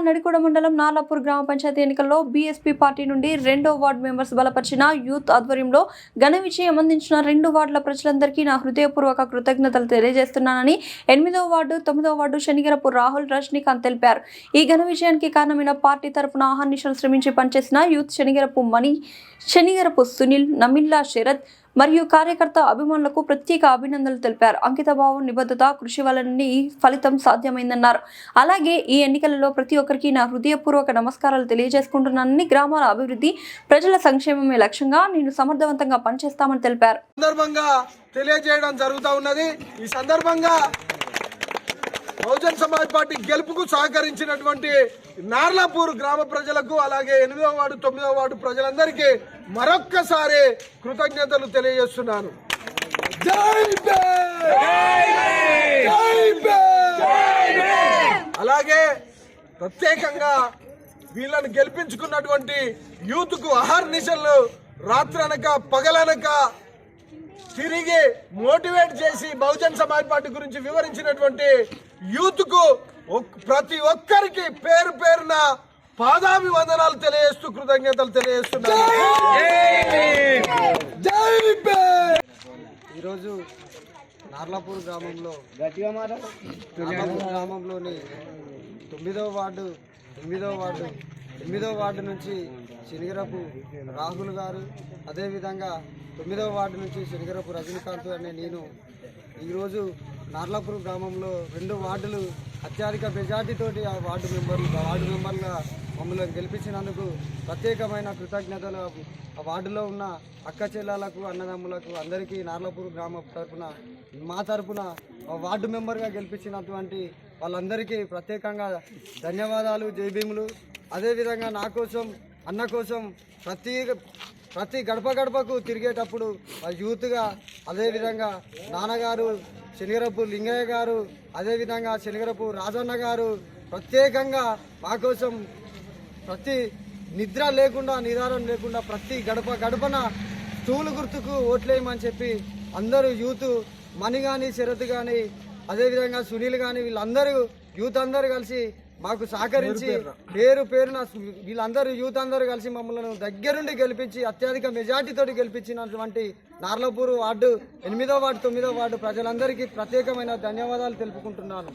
నడికొండ మండలం నార్లాపూర్ గ్రామ పంచాయతీ ఎన్నికల్లో బీఎస్పీ పార్టీ నుండి 2వ వార్డు మెంబర్స్ బలపరిచిన యూత్ ఆధ్వర్యంలో ఘన విజయం అందించిన 2 వార్డుల ప్రజలందరికీ నా హృదయపూర్వక కృతజ్ఞతలు తెలియజేస్తున్నానని 8వ వార్డు 9వ వార్డు శనిగరపు రాహుల్ రజనీకాంత్ తెలిపారు. ఈ ఘన విజయానికి కారణమైన పార్టీ తరఫున అహర్నిశలు శ్రమించి పనిచేసిన యూత్ శనిగరపు మణి, శనిగరపు సునీల్, నమిల్లా శరత్ మరియు కార్యకర్త అభిమానులకు ప్రత్యేక అభినందనలు తెలిపారు. అంకితభావం, నిబద్ధత, కృషి వలన ఫలితం సాధ్యమైందన్నారు. అలాగే ఈ ఎన్నికలలో ప్రతి ఒక్కరికి నా హృదయపూర్వక నమస్కారాలు తెలియజేసుకుంటున్నానని, గ్రామాల అభివృద్ధి, ప్రజల సంక్షేమమే లక్ష్యంగా నేను సమర్థవంతంగా పనిచేస్తామని తెలిపారు. తెలియజేయడం జరుగుతూ ఉన్నది. ఈ సందర్భంగా బహుజన్ సమాజ్ పార్టీ గెలుపుకు సహకరించినటువంటి నార్లాపూర్ గ్రామ ప్రజలకు, అలాగే 8వ వార్డు 9వ వార్డు ప్రజలందరికీ మరొక్కసారి కృతజ్ఞతలు తెలియజేస్తున్నాను. అలాగే ప్రత్యేకంగా వీళ్ళని గెలిపించుకున్నటువంటి యూత్ కు అహర్నిశలు రాత్రనక పగలనక తిరిగి మోటివేట్ చేసి బహుజన్ సమాజ్ పార్టీ గురించి వివరించినటువంటి యూత్ కు ప్రతి ఒక్కరికి పేరు పేరున పాదాభివందనాలు తెలియజేస్తూ కృతజ్ఞతలు తెలియజేస్తున్నాను. ఈరోజు నార్లాపూర్ గ్రామంలోని 9వ వార్డు 8వ వార్డు నుంచి శనిగరపు రాహుల్ గారు, అదేవిధంగా 9వ వార్డు నుంచి శనిగరపు రజనీకాంత్ అనే నేను ఈరోజు నార్లాపూర్ గ్రామంలో 2 వార్డులు అత్యధిక మెజార్టీతోటి ఆ వార్డు మెంబర్గా మమ్మల్ని గెలిపించినందుకు ప్రత్యేకమైన కృతజ్ఞతలు. ఆ వార్డులో ఉన్న అక్క చెల్లెలకు, అన్నదమ్ములకు అందరికీ నార్లాపూర్ గ్రామ తరఫున, మా తరఫున వార్డు మెంబర్గా గెలిపించినటువంటి వాళ్ళందరికీ ప్రత్యేకంగా ధన్యవాదాలు, జైభీములు. అదేవిధంగా నా కోసం, అన్న కోసం ప్రతి గడప గడపకు తిరిగేటప్పుడు యూత్గా, అదేవిధంగా నాన్నగారు శనిగరపు లింగయ్య గారు, అదేవిధంగా శనిగరపు రాజన్న గారు ప్రత్యేకంగా మా కోసం ప్రతి నిద్ర లేకుండా, నిదానం లేకుండా ప్రతి గడపన స్టూలు గుర్తుకు ఓట్లేయమని చెప్పి అందరూ యూత్, మణి కానీ, శరత్ కానీ, అదేవిధంగా సునీల్ కానీ వీళ్ళందరూ యూత్ అందరూ కలిసి మాకు సహకరించి పేరున వీళ్ళందరూ యూత్ అందరూ కలిసి మమ్మల్ని దగ్గరుండి గెలిపించి అత్యధిక మెజార్టీతో గెలిపించినటువంటి నార్లాపూర్ వార్డు 8వ వార్డు 9వ వార్డు ప్రజలందరికీ ప్రత్యేకమైన ధన్యవాదాలు తెలుపుకుంటున్నాను.